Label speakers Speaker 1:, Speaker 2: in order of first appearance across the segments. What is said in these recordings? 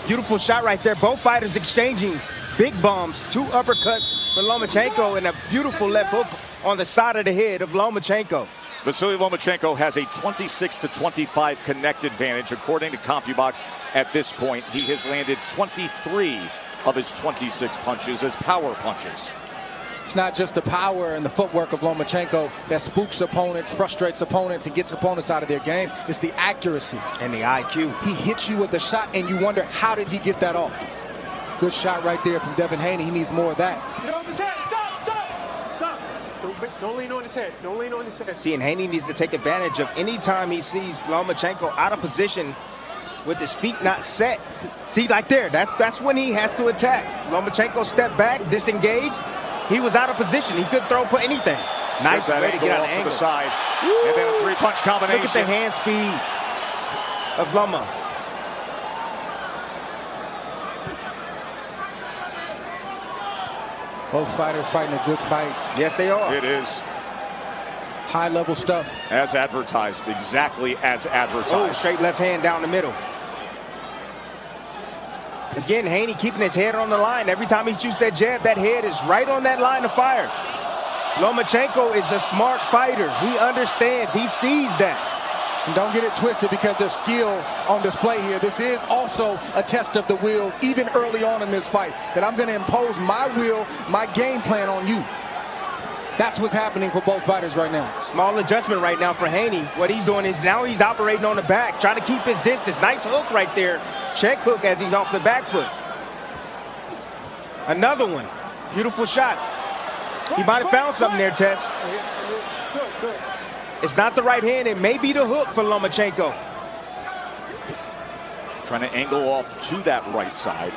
Speaker 1: Beautiful shot right there. Both fighters exchanging big bombs. 2 uppercuts for Lomachenko and a beautiful left hook on the side of the head of Lomachenko.
Speaker 2: Vasiliy Lomachenko has a 26-25 connect advantage. According to CompuBox, at this point, he has landed 23 of his 26 punches as power punches.
Speaker 3: It's not just the power and the footwork of Lomachenko that spooks opponents, frustrates opponents, and gets opponents out of their game. It's the accuracy.
Speaker 1: And the IQ.
Speaker 3: He hits you with a shot, and you wonder, how did he get that off? Good shot right there from Devin Haney. He needs more of that.
Speaker 4: Get on his head. Stop. Don't lean on his head. Don't lean on his head.
Speaker 1: See, and Haney needs to take advantage of any time he sees Lomachenko out of position with his feet not set. See, like there, that's when he has to attack. Lomachenko stepped back, disengaged. He was out of position. He could throw anything. Nice way to get out of angle.
Speaker 2: To the side. And then a 3-punch combination.
Speaker 1: Look at the hand speed of Loma.
Speaker 3: Both fighters fighting a good fight.
Speaker 1: Yes, they are.
Speaker 2: It is.
Speaker 3: High-level stuff.
Speaker 2: As advertised. Exactly as advertised.
Speaker 1: Oh, straight left hand down the middle. Again, Haney keeping his head on the line. Every time he shoots that jab, that head is right on that line of fire. Lomachenko is a smart fighter. He understands. He sees that.
Speaker 3: And don't get it twisted, because there's skill on display here. This is also a test of the wills, even early on in this fight, that I'm going to impose my will, my game plan on you. That's what's happening for both fighters right now.
Speaker 1: Small adjustment right now for Haney. What he's doing is now he's operating on the back, trying to keep his distance. Nice hook right there. Check hook as he's off the back foot. Another one. Beautiful shot. He might have found something there, Tess.
Speaker 4: Good.
Speaker 1: It's not the right hand. It may be the hook for Lomachenko.
Speaker 2: Trying to angle off to that right side.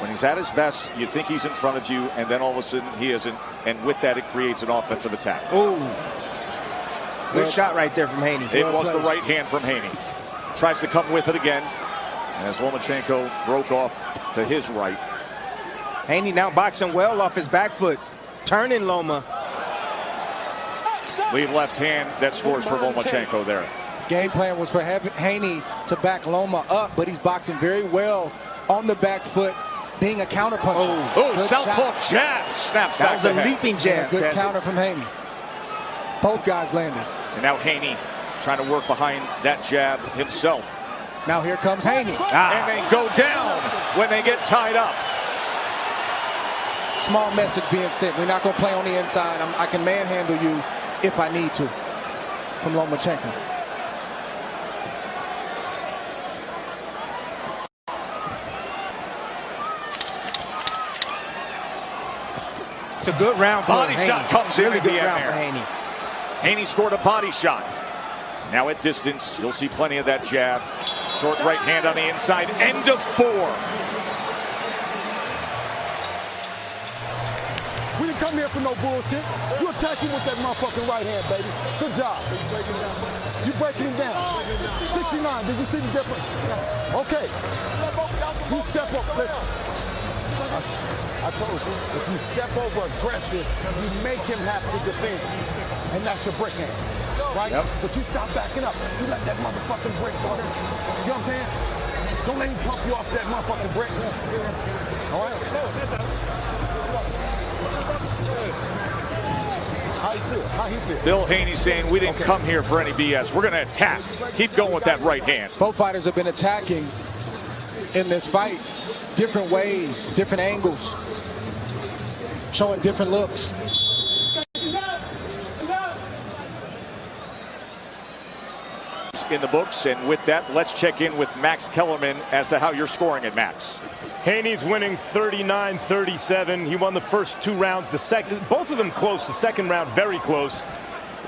Speaker 2: When he's at his best, you think he's in front of you, and then all of a sudden he isn't. And with that, it creates an offensive attack.
Speaker 1: Ooh. Good shot right there from Haney.
Speaker 2: It was the right hand from Haney. Tries to come with it again. And as Lomachenko broke off to his right.
Speaker 1: Haney now boxing well off his back foot. Turning Loma.
Speaker 2: Lead left hand that scores for Lomachenko there.
Speaker 3: Game plan was for Haney to back Loma up, but he's boxing very well on the back foot, being a counterpuncher.
Speaker 2: Oh, southpaw jab. Snaps back.
Speaker 1: That was a leaping jab.
Speaker 3: Good counter from Haney. Both guys landed.
Speaker 2: And now Haney trying to work behind that jab himself.
Speaker 3: Now here comes Haney.
Speaker 2: And they go down when they get tied up.
Speaker 3: Small message being sent. We're not going to play on the inside. I can manhandle you if I need to, from Lomachenko.
Speaker 1: It's a good round for
Speaker 2: Body
Speaker 1: Haney.
Speaker 2: shot comes in
Speaker 1: really
Speaker 2: at the
Speaker 1: good
Speaker 2: end
Speaker 1: round
Speaker 2: there.
Speaker 1: for Haney.
Speaker 2: Haney scored a body shot. Now at distance, you'll see plenty of that jab. Short right hand on the inside. End of 4.
Speaker 5: We didn't come here for no bullshit. You attack him with that motherfucking right hand, baby. Good job. You breaking him down. 69, did you see the difference? Okay. You step up, listen. I told you, if you step over aggressive, you make him have to defend. And that's your break hand, right? Yep. But you stop backing up. You let that motherfucking break go. You know what I'm saying? Don't let him pump you off that motherfucking break. All right? How he feel?
Speaker 2: Bill Haney saying we didn't come here for any BS. We're going to attack. Keep going with that right hand.
Speaker 3: Both fighters have been attacking in this fight different ways, different angles, showing different looks.
Speaker 2: In the books, and with that, let's check in with Max Kellerman as to how you're scoring it, Max.
Speaker 6: Haney's winning 39-37. He won the first 2 rounds. Both of them close. The second round very close.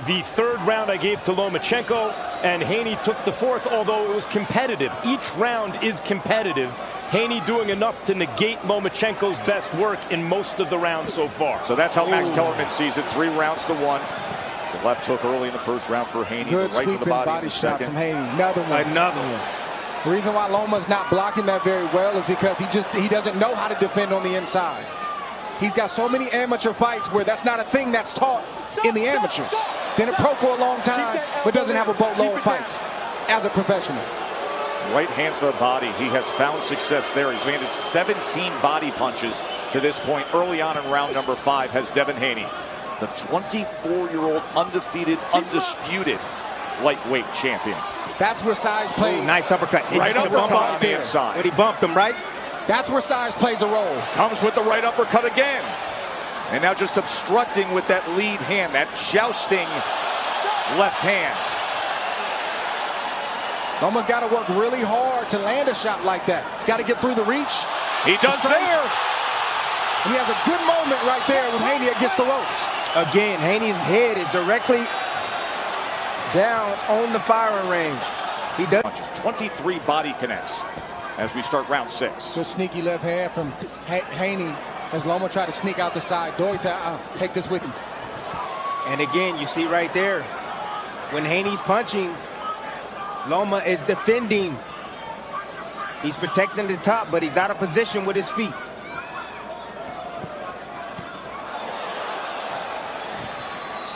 Speaker 6: The third round I gave to Lomachenko, and Haney took the fourth, although it was competitive. Each round is competitive. Haney doing enough to negate Lomachenko's best work in most of the rounds so far.
Speaker 2: So that's how Max Kellerman sees it. 3 rounds to 1. The left hook early in the first round for Haney.
Speaker 3: Good
Speaker 2: right
Speaker 3: sweeping
Speaker 2: to the
Speaker 3: body shot from Haney. Another one. The reason why Loma's not blocking that very well is because he doesn't know how to defend on the inside. He's got so many amateur fights where that's not a thing that's taught in the amateurs. Been a pro for a long time, but doesn't have a boatload of fights as a professional.
Speaker 2: Right hands to the body. He has found success there. He's landed 17 body punches to this point. Early on in round number 5 has Devin Haney, the 24-year-old undefeated, undisputed lightweight champion.
Speaker 3: That's where size plays.
Speaker 1: Nice uppercut.
Speaker 2: Right uppercut on the inside.
Speaker 1: When he bumped him, right?
Speaker 3: That's where size plays a role.
Speaker 2: Comes with the right uppercut again. And now just obstructing with that lead hand, that jousting left hand.
Speaker 3: Loma's got to work really hard to land a shot like that. He's got to get through the reach.
Speaker 2: He does there.
Speaker 3: And he has a good moment right there with Haney against the ropes.
Speaker 1: Again, Haney's head is directly down on the firing range. He does.
Speaker 2: 23 body connects as we start round 6.
Speaker 3: Good sneaky left hand from Haney as Loma tried to sneak out the side door. He said, take this with you.
Speaker 1: And again, you see right there, when Haney's punching, Loma is defending. He's protecting the top, but he's out of position with his feet.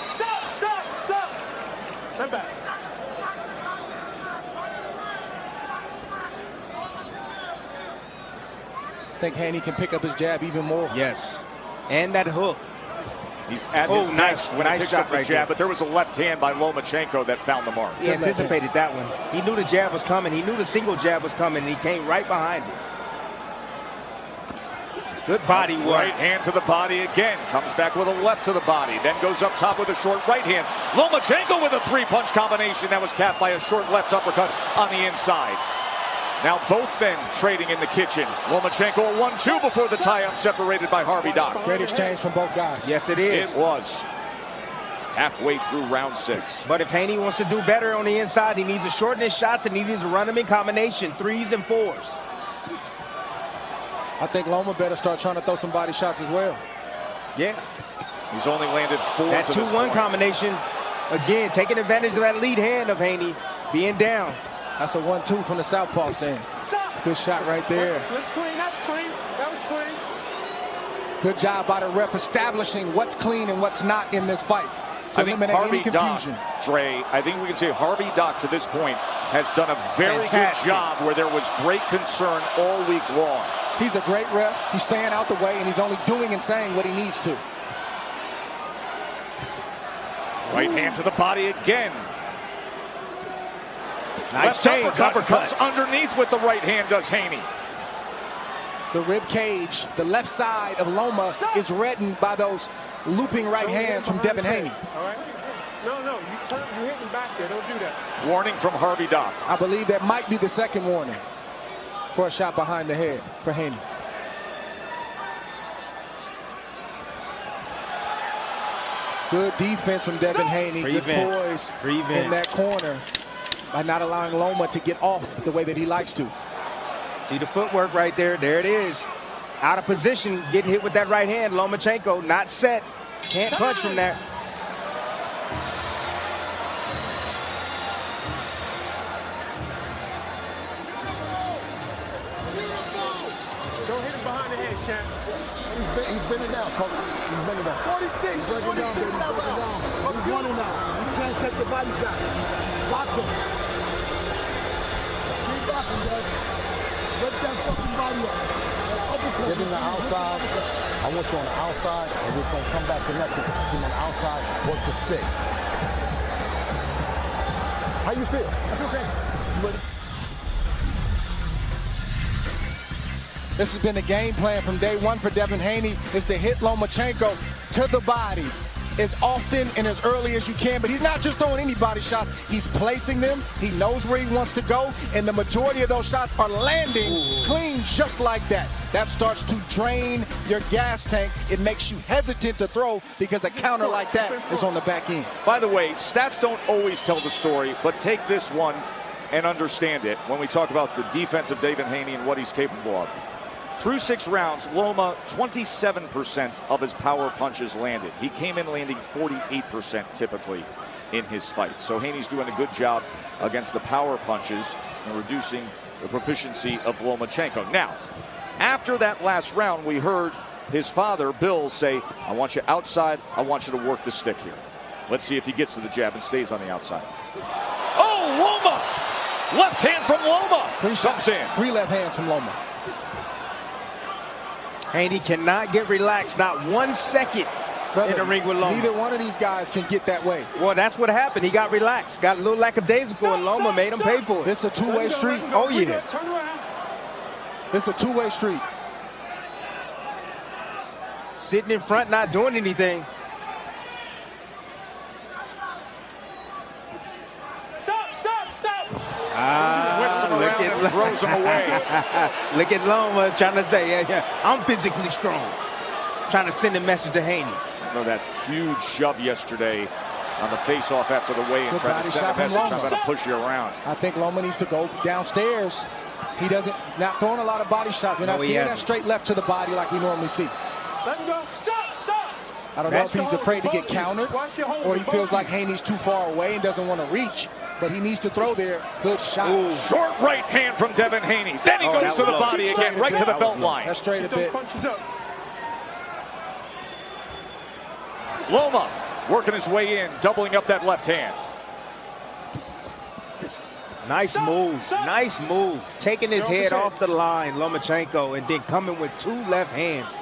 Speaker 4: Stop! Stop! Stop! Stand back.
Speaker 3: I think Haney can pick up his jab even more.
Speaker 1: Yes. And that hook.
Speaker 2: He's at his best when he picks up the
Speaker 1: right
Speaker 2: jab,
Speaker 1: there.
Speaker 2: but there was a left hand by Lomachenko that found the mark.
Speaker 1: He anticipated that one. He knew the jab was coming. He knew the single jab was coming. And he came right behind it. Good body work.
Speaker 2: Right hand to the body again. Comes back with a left to the body. Then goes up top with a short right hand. Lomachenko with a 3-punch combination that was capped by a short left uppercut on the inside. Now both men trading in the kitchen. Lomachenko a 1-2 before the tie-up, separated by Harvey Dock.
Speaker 3: Great exchange from both guys.
Speaker 1: Yes, it is.
Speaker 2: It was. Halfway through round 6.
Speaker 1: But if Haney wants to do better on the inside, he needs to shorten his shots and he needs to run them in combination, 3s and 4s.
Speaker 3: I think Loma better start trying to throw some body shots as well.
Speaker 1: Yeah.
Speaker 2: He's only landed 4
Speaker 1: That
Speaker 2: to this
Speaker 1: 2-1
Speaker 2: point.
Speaker 1: combination, again, taking advantage of that lead hand of Haney being down.
Speaker 3: That's a 1-2 from the southpaw stance.
Speaker 4: Stop!
Speaker 3: Good shot right there.
Speaker 4: That's clean. That's clean. That was clean.
Speaker 3: Good job by the ref establishing what's clean and what's not in this fight. To
Speaker 2: I think
Speaker 3: eliminate
Speaker 2: Harvey
Speaker 3: any confusion.
Speaker 2: Dock, Dre, I think we can say Harvey Dock to this point has done a very
Speaker 1: Fantastic.
Speaker 2: good job where there was great concern all week long.
Speaker 3: He's a great ref. He's staying out the way, and he's only doing and saying what he needs to.
Speaker 2: Right hand to the body again.
Speaker 1: Nice
Speaker 2: Left
Speaker 1: change,
Speaker 2: uppercut comes
Speaker 1: uppercuts.
Speaker 2: underneath with the right hand, does Haney.
Speaker 3: The rib cage, the left side of Loma is reddened by those looping right hands from Devin Haney.
Speaker 4: All right? No, you hit him back there. Don't do that.
Speaker 2: Warning from Harvey Dock.
Speaker 3: I believe that might be the second warning for a shot behind the head for Haney. Good defense from Devin Haney. Good poise in that corner by not allowing Loma to get off the way that he likes to.
Speaker 1: See the footwork right there. There it is. Out of position, getting hit with that right hand. Lomachenko not set. Can't punch from there.
Speaker 4: Don't hit him behind the head, champ.
Speaker 5: He's bending down, coach. He's bending down. 46. He's breaking down, baby. He's breaking down. He's running now. You can't take the body shots. Box him. Keep boxing, guys. Break that fucking body up. Get in the outside. I want you on the outside, and we're going to come back to Mexico. Get on the outside, work the stick. How you feel? I feel great. You ready?
Speaker 3: This has been the game plan from day one for Devin Haney, is to hit Lomachenko to the body as often and as early as you can. But he's not just throwing any body shots. He's placing them. He knows where he wants to go. And the majority of those shots are landing clean just like that. That starts to drain your gas tank. It makes you hesitant to throw because a counter like that is on the back end.
Speaker 2: By the way, stats don't always tell the story, but take this one and understand it when we talk about the defense of Devin Haney and what he's capable of. Through 6 rounds, Loma, 27% of his power punches landed. He came in landing 48% typically in his fights. So Haney's doing a good job against the power punches and reducing the proficiency of Lomachenko. Now, after that last round, we heard his father, Bill, say, I want you outside. I want you to work the stick here. Let's see if he gets to the jab and stays on the outside. Oh, Loma! Left hand from Loma.
Speaker 3: Three shots in. 3 left hands from Loma.
Speaker 1: Haney cannot get relaxed, not 1 second in the ring with Loma.
Speaker 3: Neither one of these guys can get that way.
Speaker 1: Well, that's what happened. He got relaxed, got a little lackadaisical, and Loma made him pay for it.
Speaker 3: This is a two-way street.
Speaker 1: Oh, yeah.
Speaker 4: Turn around.
Speaker 3: This is a two-way street.
Speaker 1: Sitting in front, not doing anything.
Speaker 4: Stop.
Speaker 1: Look at
Speaker 2: throws him away.
Speaker 1: Look at Loma trying to say, yeah, I'm physically strong. Trying to send a message to Haney.
Speaker 2: You know, that huge shove yesterday on the face-off after the weigh-in, trying to send a message, I'm going to push you around.
Speaker 3: I think Loma needs to go downstairs. He doesn't, not throwing a lot of body shots. We're not seeing that straight left to the body like we normally see.
Speaker 4: Let him go. Stop.
Speaker 3: I don't know if he's afraid to get countered or he feels like Haney's too far away and doesn't want to reach, but he needs to throw there. Good shot.
Speaker 2: Ooh. Short right hand from Devin Haney. Then he goes to the body again, right to the belt line.
Speaker 3: That's straight a bit.
Speaker 2: Loma working his way in, doubling up that left hand.
Speaker 1: Nice move. Taking his head off the line, Lomachenko, and then coming with 2 left hands.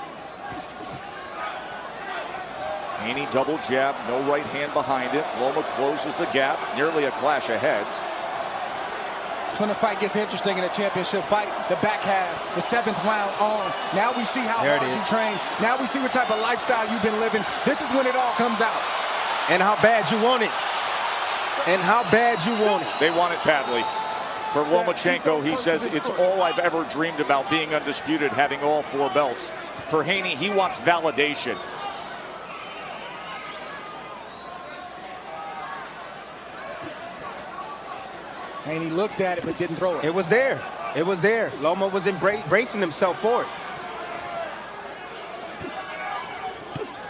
Speaker 2: Haney double jab, no right hand behind it. Loma closes the gap, nearly a clash of heads.
Speaker 3: When the fight gets interesting in a championship fight, the back half, the 7th round on. Now we see how hard you train. Now we see what type of lifestyle you've been living. This is when it all comes out.
Speaker 1: And how bad you want it.
Speaker 2: They want it badly. For Lomachenko, he says, it's all I've ever dreamed about, being undisputed, having all 4 belts. For Haney, he wants validation.
Speaker 3: Haney looked at it but didn't throw it.
Speaker 1: It was there. Loma was bracing himself for it.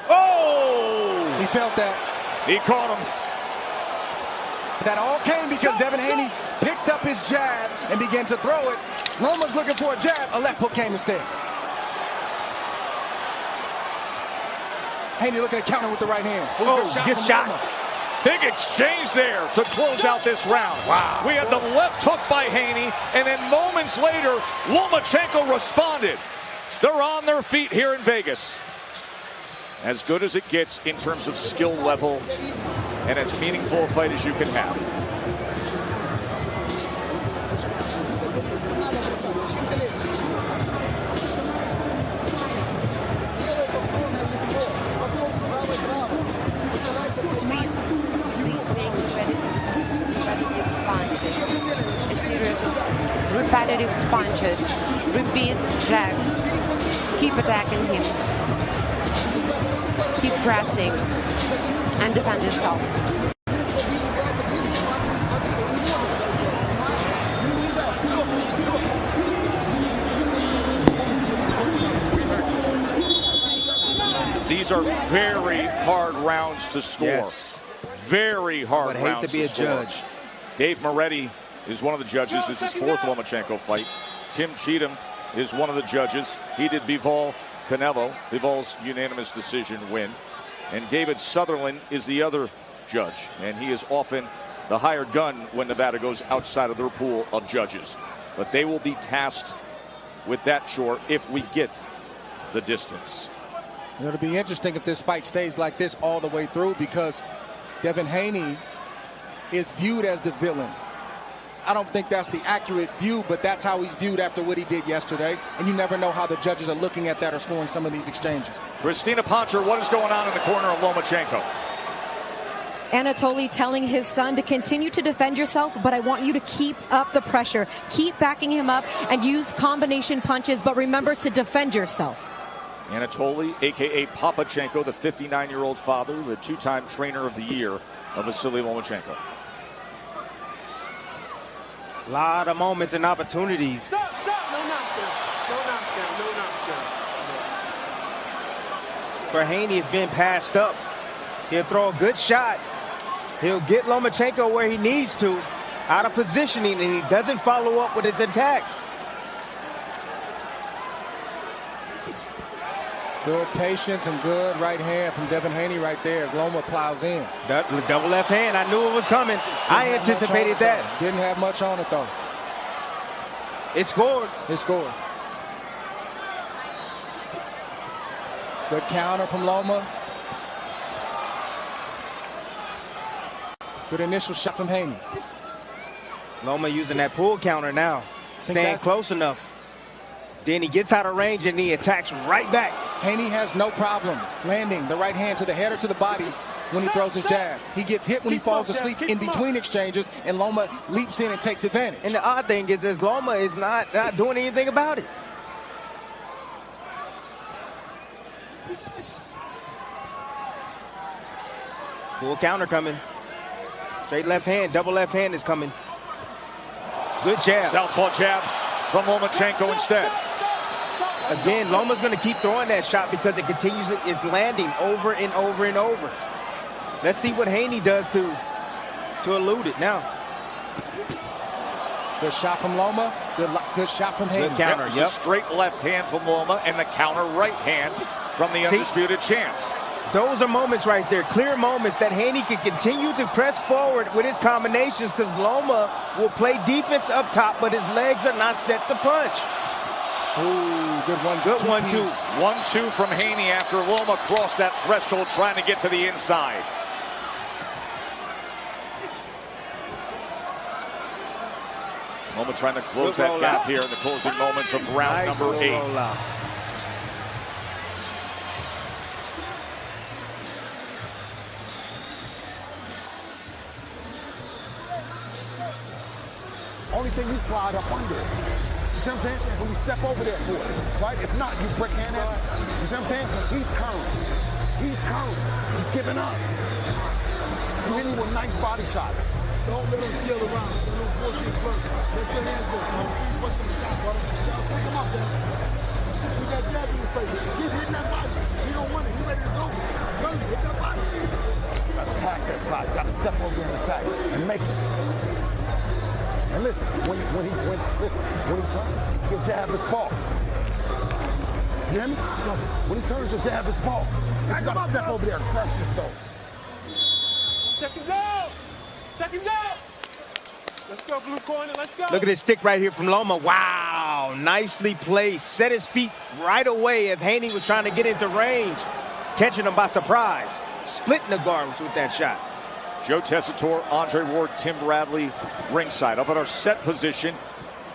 Speaker 1: Oh!
Speaker 3: He felt that.
Speaker 2: He caught him.
Speaker 3: That all came because Devin Haney picked up his jab and began to throw it. Loma's looking for a jab. A left hook came instead. Haney looking to counter with the right hand.
Speaker 1: Good shot.
Speaker 2: Big exchange there to close out this round. Wow. We had the left hook by Haney, and then moments later, Lomachenko responded. They're on their feet here in Vegas. As good as it gets in terms of skill level, and as meaningful a fight as you can have.
Speaker 7: A series of repetitive punches, repeat jabs, keep attacking him, keep pressing, and defend yourself.
Speaker 2: These are very hard rounds to score.
Speaker 1: Yes.
Speaker 2: Very hard rounds to score.
Speaker 1: I would hate to be a judge.
Speaker 2: Dave Moretti is one of the judges. This is his 4th Lomachenko fight. Tim Cheatham is one of the judges. He did Bivol Canelo. Bivol's unanimous decision win. And David Sutherland is the other judge. And he is often the hired gun when Nevada goes outside of their pool of judges. But they will be tasked with that chore if we get the distance.
Speaker 3: It'll be interesting if this fight stays like this all the way through, because Devin Haney is viewed as the villain. I don't think that's the accurate view, but that's how he's viewed after what he did yesterday. And you never know how the judges are looking at that or scoring some of these exchanges.
Speaker 2: Christina Poncher, what is going on in the corner of Lomachenko?
Speaker 7: Anatoly telling his son to continue to defend yourself, but I want you to keep up the pressure. Keep backing him up and use combination punches, but remember to defend yourself.
Speaker 2: Anatoly, a.k.a. Papachenko, the 59-year-old father, the 2-time trainer of the year of Vasiliy Lomachenko.
Speaker 1: A lot of moments and opportunities.
Speaker 4: Stop. No knockdown.
Speaker 1: For Haney, it's been passed up. He'll throw a good shot. He'll get Lomachenko where he needs to, out of positioning, and he doesn't follow up with his attacks.
Speaker 3: Good patience and good right hand from Devin Haney right there as Loma plows in.
Speaker 1: Double left hand. I knew it was coming. I anticipated that.
Speaker 3: Didn't have much on it, though.
Speaker 1: It scored.
Speaker 3: It scored. Good counter from Loma. Good initial shot from Haney.
Speaker 1: Loma using that pull counter now. Staying close enough. Then he gets out of range and he attacks right back.
Speaker 3: Haney has no problem landing the right hand to the head or to the body when he throws his jab. He gets hit when he falls asleep in between exchanges, and Loma leaps in and takes advantage.
Speaker 1: And the odd thing is Loma is not doing anything about it. Full counter coming. Straight left hand, double left hand is coming. Good jab.
Speaker 2: Southpaw jab from Lomachenko instead.
Speaker 1: Again, Loma's going to keep throwing that shot because it continues, it's landing over and over and over. Let's see what Haney does to elude it now.
Speaker 3: Good shot from Loma. Good shot from Haney.
Speaker 1: Good counter,
Speaker 2: A straight left hand from Loma and the counter right hand from the undisputed champ.
Speaker 1: Those are moments right there, clear moments that Haney can continue to press forward with his combinations because Loma will play defense up top, but his legs are not set to punch.
Speaker 3: Ooh, good one.
Speaker 1: Good 1-2.
Speaker 2: 1-2 from Haney after Loma crossed that threshold trying to get to the inside. Loma trying to close that gap here in the closing moments of round number 8.
Speaker 5: Only thing, you slide up under it. You see what I'm saying? When you step over there for it, right? If not, you break hand out. You see what I'm saying? He's curling. He's curling. He's giving up. He's hitting with nice body shots. Don't let him steal around. Don't bullshit flirt. Let your hands go, son. Keep working the top, brother. Pick him up, man. You got jab in your face. Keep hitting that body. You don't want it. You ready to go. Go, hit that body. You gotta attack that shot. You gotta step over and attack and make it. And listen, when he turns, your jab is false. You hear me? When he turns, your jab is false. You gotta step over there and crush it, though.
Speaker 4: Second down. Second down. Let's go, blue corner. Let's go.
Speaker 1: Look at this stick right here from Loma. Wow, nicely placed. Set his feet right away as Haney was trying to get into range, catching him by surprise. Splitting the guards with that shot.
Speaker 2: Joe Tessitore, Andre Ward, Tim Bradley, ringside. Up at our set position,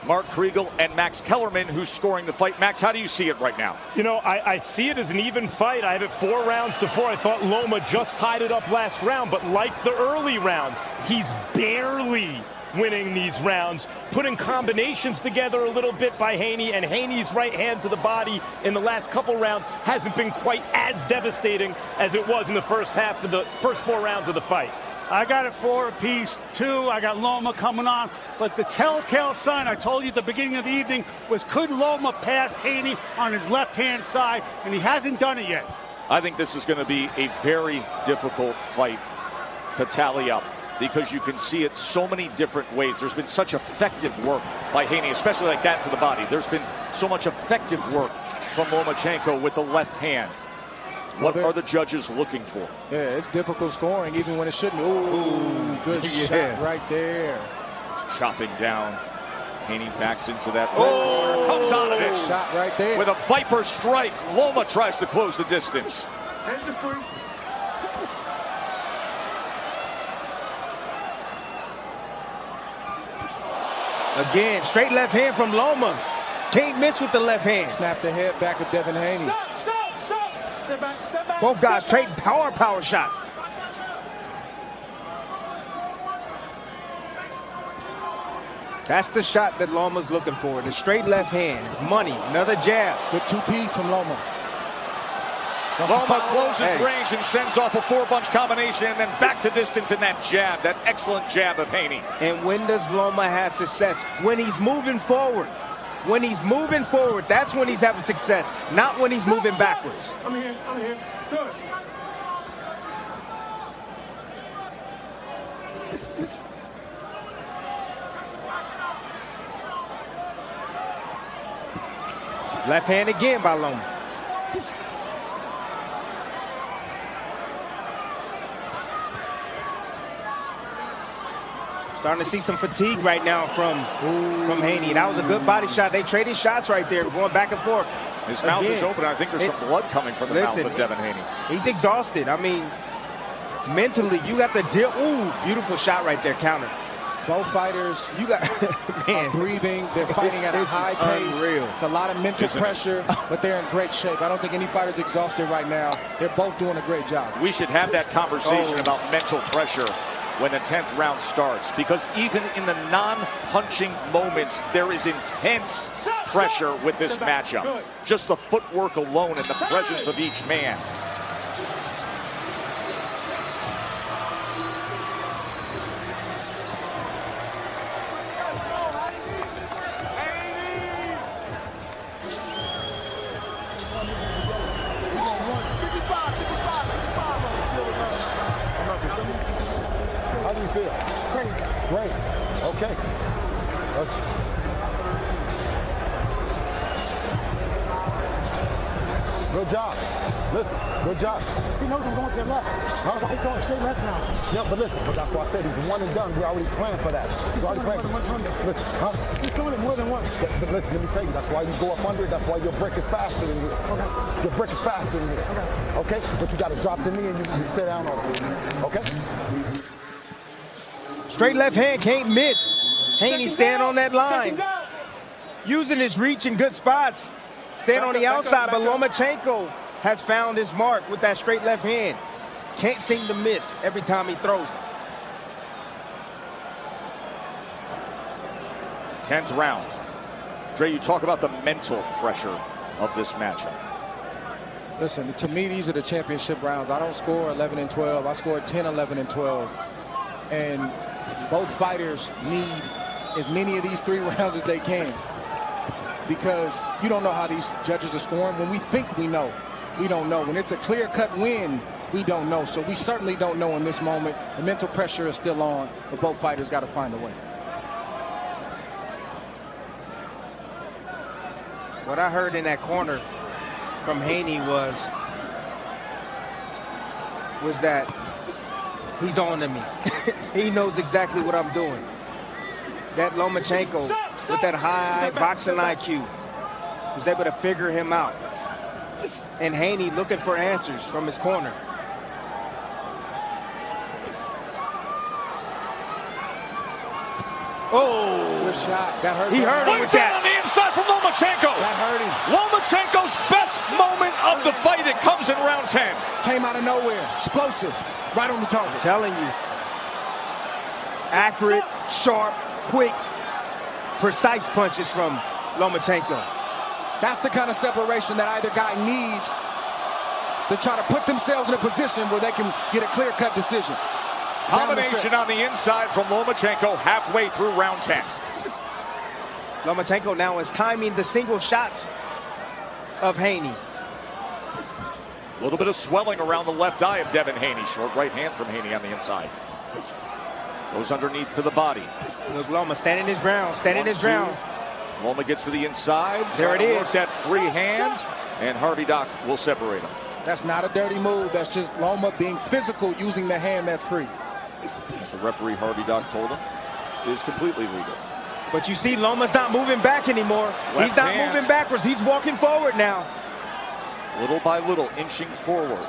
Speaker 2: Mark Kriegel and Max Kellerman, who's scoring the fight. Max, how do you see it right now?
Speaker 6: You know, I see it as an even fight. I have it 4 rounds to 4. I thought Loma just tied it up last round, but like the early rounds, he's barely winning these rounds, putting combinations together a little bit by Haney, and Haney's right hand to the body in the last couple rounds hasn't been quite as devastating as it was in the first half of the first 4 rounds of the fight.
Speaker 8: I got it 4 apiece, 2. I got Loma coming on. But the telltale sign I told you at the beginning of the evening was, could Loma pass Haney on his left-hand side? And he hasn't done it yet.
Speaker 2: I think this is going to be a very difficult fight to tally up because you can see it so many different ways. There's been such effective work by Haney, especially like that to the body. There's been so much effective work from Lomachenko with the left hand. What are the judges looking for?
Speaker 3: Yeah, it's difficult scoring even when it shouldn't. Ooh, good shot right there.
Speaker 2: Chopping down. Haney backs into that. Comes out of it.
Speaker 3: Shot right there.
Speaker 2: With a Viper strike, Loma tries to close the distance.
Speaker 4: Hands are free.
Speaker 1: Again, straight left hand from Loma. Can't miss with the left hand.
Speaker 3: Snap the head back of Devin Haney.
Speaker 4: Stop, stop, stop. Step back, step back.
Speaker 1: Both guys trading power shots. That's the shot that Loma's looking for. The straight left hand. It's money. Another jab.
Speaker 3: Good 2-piece from Loma.
Speaker 2: Loma closes range and sends off a 4-bunch combination and then back to distance in that jab. That excellent jab of Haney.
Speaker 1: And when does Loma have success? When he's moving forward. When he's moving forward, that's when he's having success. Not when he's moving backwards.
Speaker 4: I'm here. Good.
Speaker 1: Left hand again by Loma. Starting to see some fatigue right now from Haney. That was a good body shot. They traded shots right there, going back and forth.
Speaker 2: His mouth is open. I think there's some blood coming from the mouth of Devin Haney.
Speaker 1: He's exhausted. I mean, mentally, you got to deal. Ooh, beautiful shot right there, counter.
Speaker 3: Both fighters,
Speaker 1: You got, man,
Speaker 3: are breathing. They're fighting at a high pace.
Speaker 1: Unreal.
Speaker 3: It's a lot of mental pressure, but they're in great shape. I don't think any fighter's exhausted right now. They're both doing a great job.
Speaker 2: We should have that conversation about mental pressure when the 10th round starts, because even in the non-punching moments, there is intense pressure with this matchup. Just the footwork alone and the presence of each man.
Speaker 5: Great. Okay. Good job. Listen, good job.
Speaker 9: He knows I'm going to the left.
Speaker 5: Huh?
Speaker 9: He's going straight left now.
Speaker 5: Yeah, but listen, but that's why I said he's one and done. We already planned for that.
Speaker 9: He's doing it more than once.
Speaker 5: Listen, huh?
Speaker 9: He's doing it more than once.
Speaker 5: But listen, let me tell you, that's why you go up under it. That's why your break is faster than this.
Speaker 9: Okay.
Speaker 5: Your break is faster than this. Okay? But you got to drop the knee and you sit down on it. Okay?
Speaker 1: Straight left hand can't miss. Haney stand on that line. Using his reach in good spots. Stand on the outside, but Lomachenko has found his mark with that straight left hand. Can't seem to miss every time he throws it.
Speaker 2: 10th round. Dre, you talk about the mental pressure of this matchup.
Speaker 3: Listen, to me, these are the championship rounds. I don't score 11 and 12. I scored 10, 11, and 12. And both fighters need as many of these 3 rounds as they can, because you don't know how these judges are scoring. When we think we know, we don't know. When it's a clear-cut win, we don't know. So we certainly don't know in this moment. The mental pressure is still on, but both fighters got to find a way.
Speaker 1: What I heard in that corner from Haney was that he's on to me. He knows exactly what I'm doing. That Lomachenko, with that high boxing IQ, was able to figure him out. And Haney looking for answers from his corner. Oh,
Speaker 3: good shot. That hurt.
Speaker 1: He hurt him with that.
Speaker 2: On the inside from Lomachenko.
Speaker 3: That hurt him.
Speaker 2: Lomachenko's best moment of the fight. It comes in round 10.
Speaker 3: Came out of nowhere. Explosive. Right on the target.
Speaker 1: I'm telling you. Accurate, sharp, quick, precise punches from Lomachenko.
Speaker 3: That's the kind of separation that either guy needs to try to put themselves in a position where they can get a clear-cut decision.
Speaker 2: Combination on the inside from Lomachenko halfway through round 10.
Speaker 1: Lomachenko now is timing the single shots of Haney.
Speaker 2: A little bit of swelling around the left eye of Devin Haney. Short right hand from Haney on the inside. Goes underneath to the body.
Speaker 1: Look, Loma standing his ground, standing his ground.
Speaker 2: Loma gets to the inside.
Speaker 1: There it is.
Speaker 2: Work that free hand, and Harvey Dock will separate him.
Speaker 3: That's not a dirty move. That's just Loma being physical using the hand that's free.
Speaker 2: As the referee Harvey Dock told him, is completely legal.
Speaker 1: But you see, Loma's not moving back anymore. He's not moving backwards. He's walking forward now.
Speaker 2: Little by little, inching forward.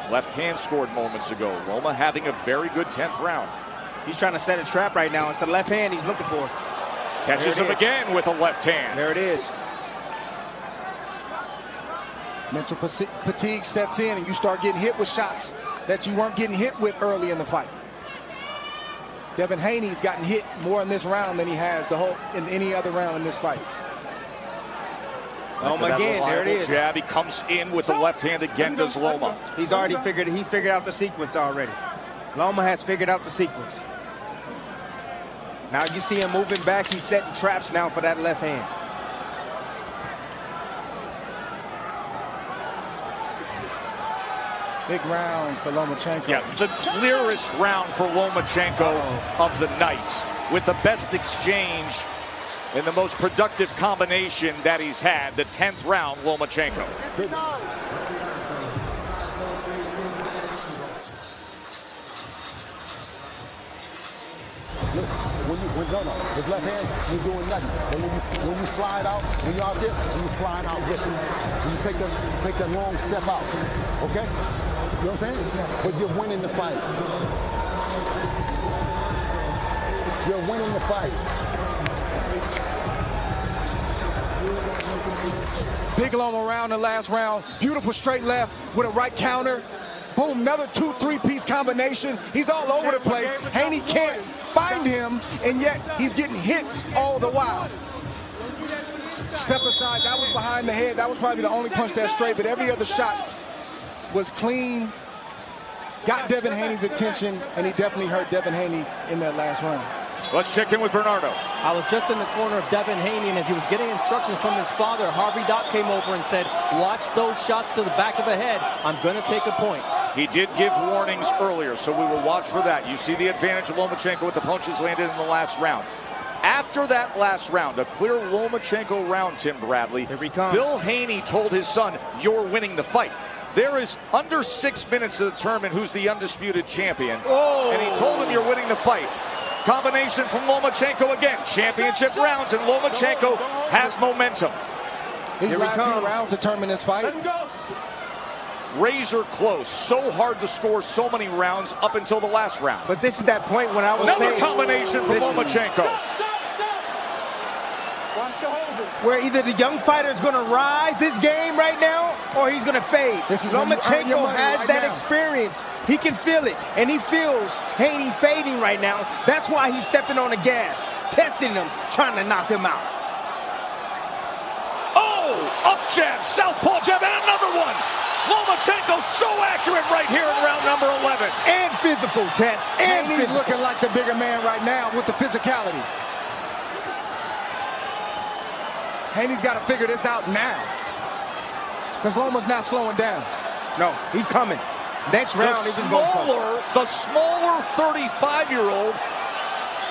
Speaker 2: Left hand scored moments ago. Loma having a very good 10th round.
Speaker 1: He's trying to set a trap right now. It's the left hand he's looking for.
Speaker 2: Catches him again with a left hand.
Speaker 1: There it is.
Speaker 3: Mental fatigue sets in, and you start getting hit with shots that you weren't getting hit with early in the fight. Devin Haney's gotten hit more in this round than he has in any other round in this fight.
Speaker 1: Loma again, there it is.
Speaker 2: Jab, he comes in with the left hand again, does Loma.
Speaker 1: He's already figured out the sequence already. Loma has figured out the sequence. Now you see him moving back. He's setting traps now for that left hand.
Speaker 3: Big round for Lomachenko.
Speaker 2: Yeah, the clearest round for Lomachenko of the night, with the best exchange and the most productive combination that he's had. The 10th round, Lomachenko.
Speaker 5: Listen, when His left hand, you're doing nothing. And when you slide out, when you're out there, you slide out with it. And you take that long step out. Okay? You know what I'm saying? But you're winning the fight. You're winning the fight.
Speaker 3: Big Loma around the last round. Beautiful straight left with a right counter. Boom, another 2-3-piece combination. He's all over the place. Haney can't find him, and yet he's getting hit all the while. Step aside, that was behind the head. That was probably the only punch that straight, but every other shot was clean. Got Devin Haney's attention, and he definitely hurt Devin Haney in that last round.
Speaker 2: Let's check in with Bernardo.
Speaker 10: I was just in the corner of Devin Haney, and as he was getting instructions from his father, Harvey Dock came over and said, watch those shots to the back of the head. I'm going to take a point.
Speaker 2: He did give warnings earlier, so we will watch for that. You see the advantage of Lomachenko with the punches landed in the last round. After that last round, a clear Lomachenko round, Tim Bradley,
Speaker 1: Here he comes.
Speaker 2: Bill Haney told his son, you're winning the fight. There is under 6 minutes to determine who's the undisputed champion.
Speaker 1: Oh.
Speaker 2: And he told him you're winning the fight. Combination from Lomachenko again. Championship rounds, and Lomachenko has momentum.
Speaker 3: His last few rounds determine this fight.
Speaker 2: Razor close. So hard to score so many rounds up until the last round.
Speaker 1: But this is that point when I was
Speaker 2: Another
Speaker 1: saying,
Speaker 2: combination from Lomachenko.
Speaker 4: Stop. Watch the hold it.
Speaker 1: where either the young fighter is going to rise his game right now or he's going to fade. Lomachenko has that experience. He can feel it, and he feels Haney fading right now. That's why he's stepping on the gas, testing him, trying to knock him out.
Speaker 2: Oh, up jab, southpaw jab, and another one. Lomachenko so accurate right here in round number 11.
Speaker 1: And physical, Tess. And
Speaker 3: Haney's looking like the bigger man right now with the physicality. Haney's got to figure this out now, because Loma's not slowing down.
Speaker 1: No, he's coming. Next round,
Speaker 2: the smaller 35-year-old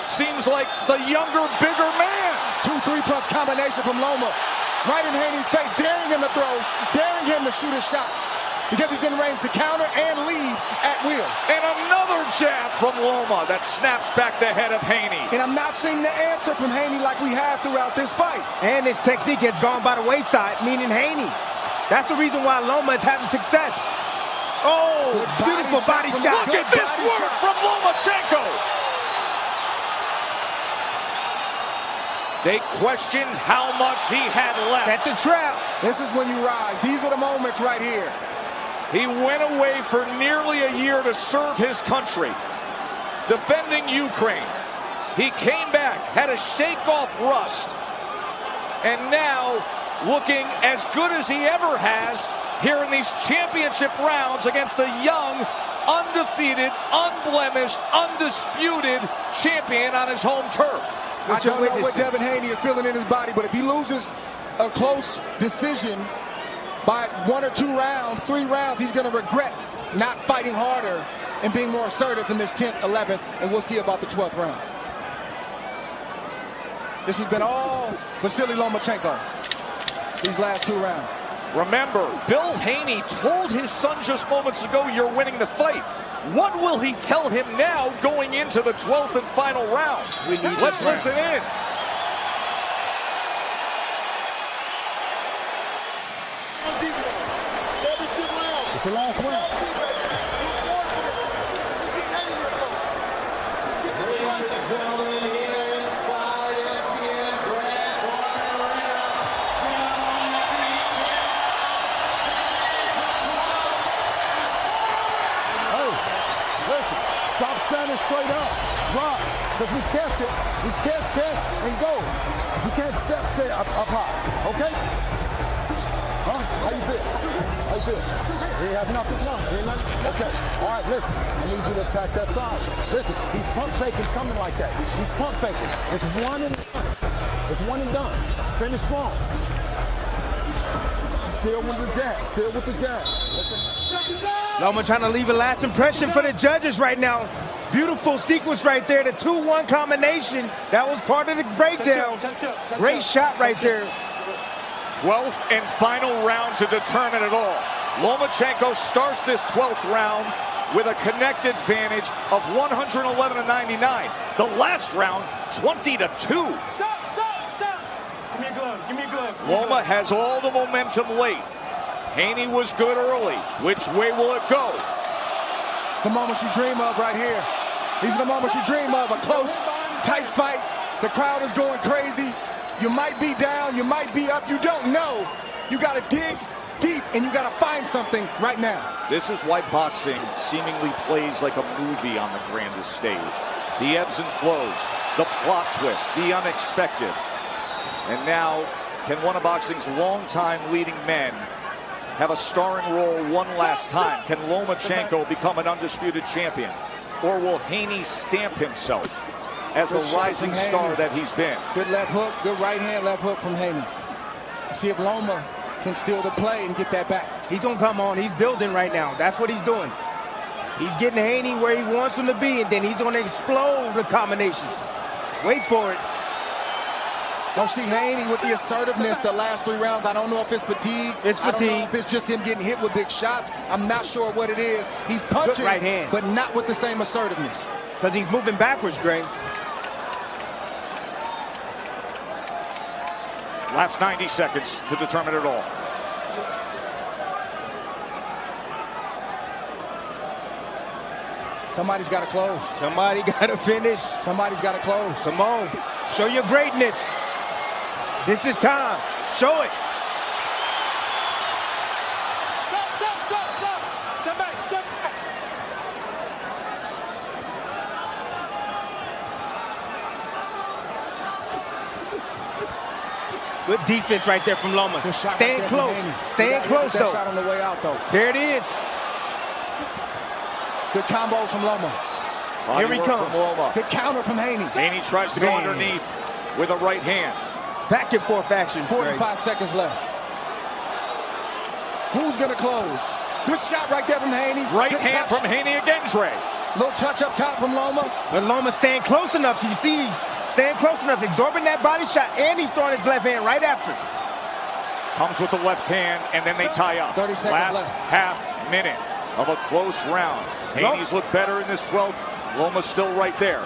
Speaker 2: seems like the younger, bigger man.
Speaker 3: 2-3 punch combination from Loma, right in Haney's face, daring him to throw, daring him to shoot a shot, because he's in range to counter and lead at will.
Speaker 2: And another jab from Loma that snaps back the head of Haney.
Speaker 3: And I'm not seeing the answer from Haney like we have throughout this fight.
Speaker 1: And his technique has gone by the wayside, meaning Haney. That's the reason why Loma is having success. Oh, beautiful body shot.
Speaker 2: Look at this work from Lomachenko. They questioned how much he had left.
Speaker 1: That's a trap.
Speaker 3: This is when you rise. These are the moments right here.
Speaker 2: He went away for nearly a year to serve his country, defending Ukraine. He came back, had to shake off rust, and now looking as good as he ever has here in these championship rounds against the young, undefeated, unblemished, undisputed champion on his home turf.
Speaker 3: I don't know what Devin Haney is feeling in his body, but if he loses a close decision by 1 or 2 rounds, 3 rounds, he's going to regret not fighting harder and being more assertive in this 10th, 11th, and we'll see about the 12th round. This has been all Vasiliy Lomachenko these last 2 rounds.
Speaker 2: Remember, Bill Haney told his son just moments ago, you're winning the fight. What will he tell him now going into the 12th and final round? Let's listen in.
Speaker 5: It's the last round. Stop standing straight up. Drop. Because we catch it. We catch, and go. You can't stay up high. Okay? Huh? How you feel? How you feel? You have nothing? No. You ain't nothing? Okay. All right, listen. I need you to attack that side. Listen, he's pump faking coming like that. He's pump faking. It's one and done. It's one and done. Finish strong. Still with the jab. Still with the jab.
Speaker 1: Loma trying to leave a last impression for the judges right now. Beautiful sequence right there. The 2-1 combination. That was part of the breakdown. Great shot right there.
Speaker 2: 12th and final round to determine it all. Lomachenko starts this 12th round with a connected advantage of 111-99. The last round, 20-2.
Speaker 4: Stop. Give me your gloves. Give me your gloves.
Speaker 2: Loma has all the momentum late. Haney was good early. Which way will it go?
Speaker 3: The moments you dream of right here. These are the moments you dream of. A close, tight fight. The crowd is going crazy. You might be down. You might be up. You don't know. You got to dig deep, and you got to find something right now.
Speaker 2: This is why boxing seemingly plays like a movie on the grandest stage. The ebbs and flows, the plot twist, the unexpected. And now, can one of boxing's longtime leading men have a starring role one last time? Can Lomachenko become an undisputed champion? Or will Haney stamp himself as the rising star that he's been?
Speaker 3: Good left hook, good right hand left hook from Haney. See if Loma can steal the play and get that back.
Speaker 1: He's going to come on. He's building right now. That's what he's doing. He's getting Haney where he wants him to be, and then he's going to explode the combinations. Wait for it.
Speaker 3: Don't see Haney with the assertiveness the last 3 rounds. I don't know if it's fatigue. I don't know if it's just him getting hit with big shots. I'm not sure what it is. He's punching,
Speaker 1: right hand,
Speaker 3: but not with the same assertiveness.
Speaker 1: Because he's moving backwards, Dre.
Speaker 2: Last 90 seconds to determine it all.
Speaker 3: Somebody's got to close.
Speaker 1: Somebody got to finish.
Speaker 3: Somebody's got to close.
Speaker 1: Come on. Show your greatness. This is time. Show it.
Speaker 4: Stop. Step back.
Speaker 1: Good defense right there from Loma. Staying close. Staying close, though.
Speaker 3: Shot on the way out, though.
Speaker 1: There it is.
Speaker 3: Good combos from Loma.
Speaker 1: Here he comes.
Speaker 3: Good counter from Haney.
Speaker 2: Haney tries to go underneath with a right hand.
Speaker 1: Back and forth action.
Speaker 3: 45 seconds left. Who's going to close? Good shot right there from Haney.
Speaker 2: Right hand from Haney again, Dre.
Speaker 3: Little touch up top from Loma.
Speaker 1: But Loma's staying close enough. You see, he's staying close enough, absorbing that body shot, and he's throwing his left hand right after.
Speaker 2: Comes with the left hand, and then they tie up.
Speaker 3: 30 seconds
Speaker 2: last
Speaker 3: left.
Speaker 2: half minute of a close round. Haney's looked better in this 12th. Loma's still right there.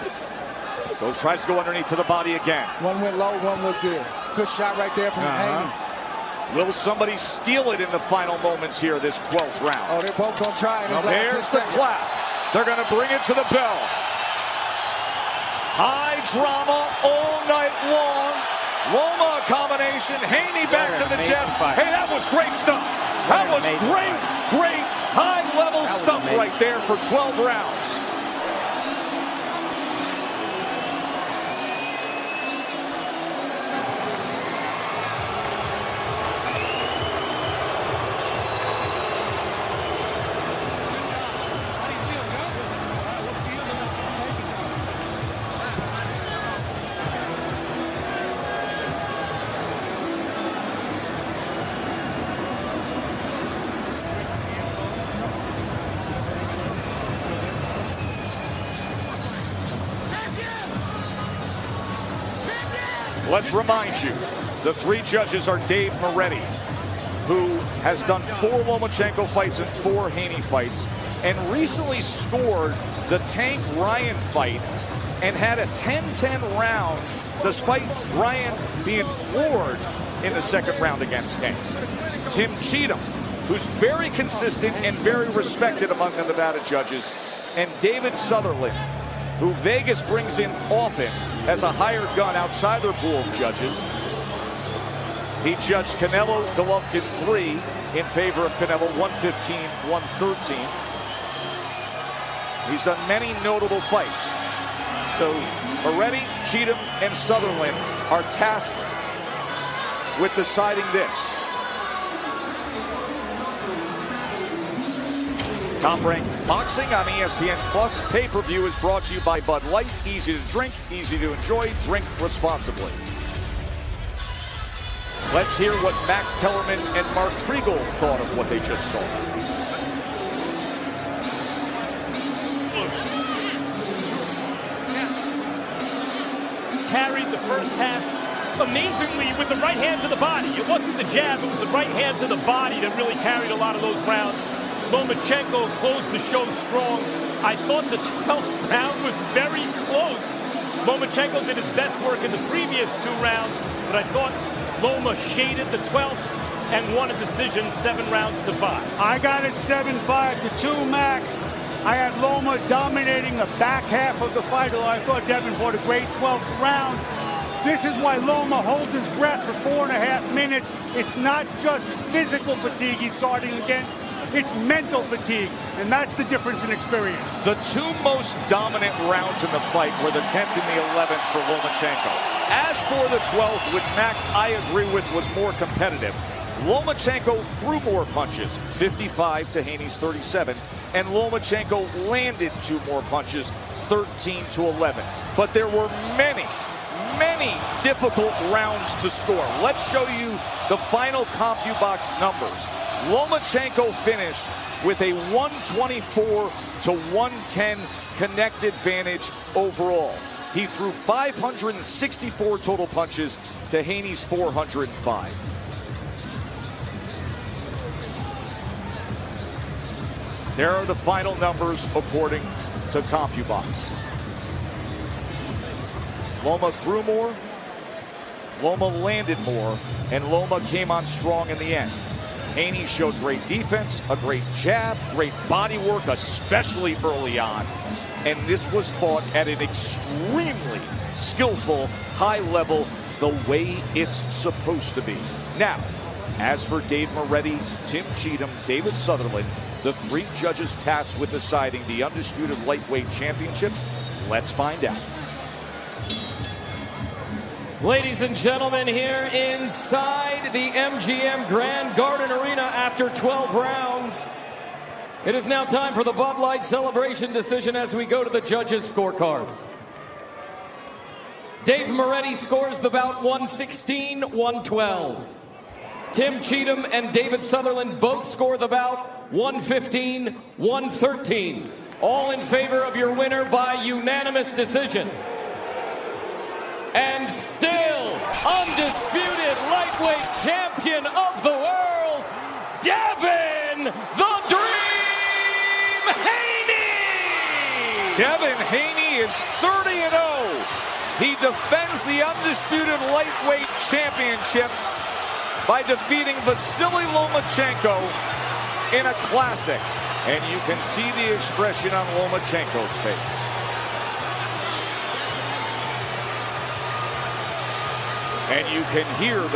Speaker 2: So tries to go underneath to the body again.
Speaker 3: One went low, one was good. Good shot right there from Haney.
Speaker 2: Will somebody steal it in the final moments here, this 12th round?
Speaker 3: Oh, they're both going to try.
Speaker 2: There's the clap. They're going to bring it to the bell. High drama all night long. Loma combination. Haney back to the jab. Hey, that was great stuff. That was great high-level stuff right there for 12 rounds. Let's remind you, the 3 judges are Dave Moretti, who has done 4 Lomachenko fights and 4 Haney fights, and recently scored the Tank Ryan fight and had a 10-10 round despite Ryan being floored in the second round against Tank. Tim Cheatham, who's very consistent and very respected among the Nevada judges, and David Sutherland, who Vegas brings in often as a hired gun outside their pool of judges. He judged Canelo Golovkin 3 in favor of Canelo 115-113. He's done many notable fights. So Moretti, Cheatham, and Sutherland are tasked with deciding this. Top Rank Boxing on ESPN Plus. Pay-per-view is brought to you by Bud Light. Easy to drink, easy to enjoy. Drink responsibly. Let's hear what Max Kellerman and Mark Kriegel thought of what they just saw.
Speaker 6: Carried the first half amazingly with the right hand to the body. It wasn't the jab, it was the right hand to the body that really carried a lot of those rounds. Lomachenko closed the show strong. I thought the 12th round was very close. Lomachenko did his best work in the previous 2 rounds, but I thought Loma shaded the 12th and won a decision 7 rounds to 5.
Speaker 8: I got it 7-5 to 2 max. I had Loma dominating the back half of the fight, although I thought Devin fought a great 12th round. This is why Loma holds his breath for 4.5 minutes. It's not just physical fatigue he's guarding against. It's mental fatigue, and that's the difference in experience.
Speaker 2: The 2 most dominant rounds in the fight were the 10th and the 11th for Lomachenko. As for the 12th, which Max, I agree with, was more competitive, Lomachenko threw more punches, 55 to Haney's 37, and Lomachenko landed 2 more punches, 13 to 11. But there were many difficult rounds to score. Let's show you the final CompuBox numbers. Lomachenko finished with a 124 to 110 connect advantage overall. He threw 564 total punches to Haney's 405. There are the final numbers according to CompuBox. Loma threw more, Loma landed more, and Loma came on strong in the end. Haney showed great defense, a great jab, great body work, especially early on. And this was fought at an extremely skillful, high level, the way it's supposed to be. Now, as for Dave Moretti, Tim Cheatham, David Sutherland, the 3 judges tasked with deciding the undisputed lightweight championship, let's find out.
Speaker 11: Ladies and gentlemen, here inside the MGM Grand Garden Arena after 12 rounds, it is now time for the Bud Light celebration decision as we go to the judges' scorecards. Dave Moretti scores the bout 116-112. Tim Cheatham and David Sutherland both score the bout 115-113. All in favor of your winner by unanimous decision. And still undisputed lightweight champion of the world, Devin the Dream Haney!
Speaker 2: Devin Haney is 30-0. He defends the undisputed lightweight championship by defeating Vasiliy Lomachenko in a classic. And you can see the expression on Lomachenko's face. And you can hear